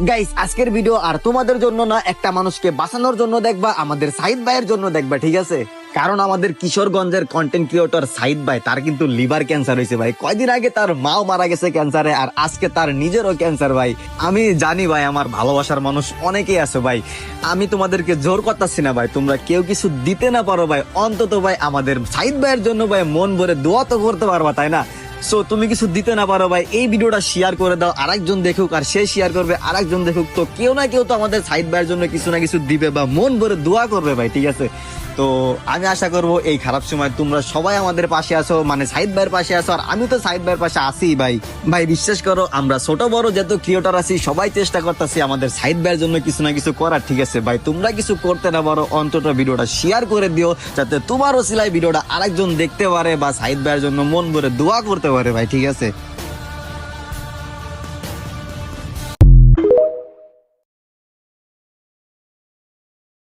Guys আজকের video আর তোমাদের জন্য না, একটা মানুষকে বাঁচানোর জন্য দেখবা, আমাদের সাইদ ভাইয়ের জন্য দেখবা, ঠিক আছে? কারণ আমাদের কিশোরগঞ্জের কন্টেন্ট ক্রিয়েটর সাইদ ভাই, তার কিন্তু লিভার ক্যান্সার হয়েছে ভাই। কয়দিন আগে তার মাও মারা গেছে ক্যান্সারে, আর আজকে তার নিজেরও ক্যান্সার ভাই। আমি জানি ভাই, আমার ভালোবাসার মানুষ অনেকেই আছে ভাই। আমি তোমাদেরকে জোর করতেছি না ভাই, তোমরা কেউ কিছু দিতে না পারো ভাই, অন্তত ভাই আমাদের সাইদ ভাইয়ের জন্য ভাই মন ভরে দোয়া তো করতে পারবা, তাই না? সো তুমি কিছু দিতে না পারো ভাই, এই ভিডিওটা শেয়ার করে দাও, আরেকজন দেখুক, আর সে শেয়ার করবে, আরেকজন দেখুক। তো কেউ না কেউ তো আমাদের সাইদ ভাইয়ের জন্য কিছু না কিছু দিবে বা মন ভরে দোয়া করবে ভাই, ঠিক আছে? তো আমি আশা করব এই খারাপ সময় তোমরা সবাই আমাদের পাশে আছো, মানে সাইদ ভাইয়ের পাশে আছো, আর আমি তো সাইদ ভাইয়ের পাশে আছি ভাই। ভাই বিশ্বাস করো, আমরা ছোট বড় যত ক্রিয়েটর আছি সবাই চেষ্টা করতেছি আমাদের সাইদ ভাইয়ের জন্য কিছু না কিছু করার, ঠিক আছে ভাই? তোমরা কিছু করতে না পারো, অন্তত ভিডিওটা শেয়ার করে দিও, যাতে তোমার ওসিলায় ভিডিওটা আরেকজন দেখতে পারে বা সাইদ ভাইয়ের জন্য মন ভরে দোয়া করতে পারে ভাই, ঠিক আছে?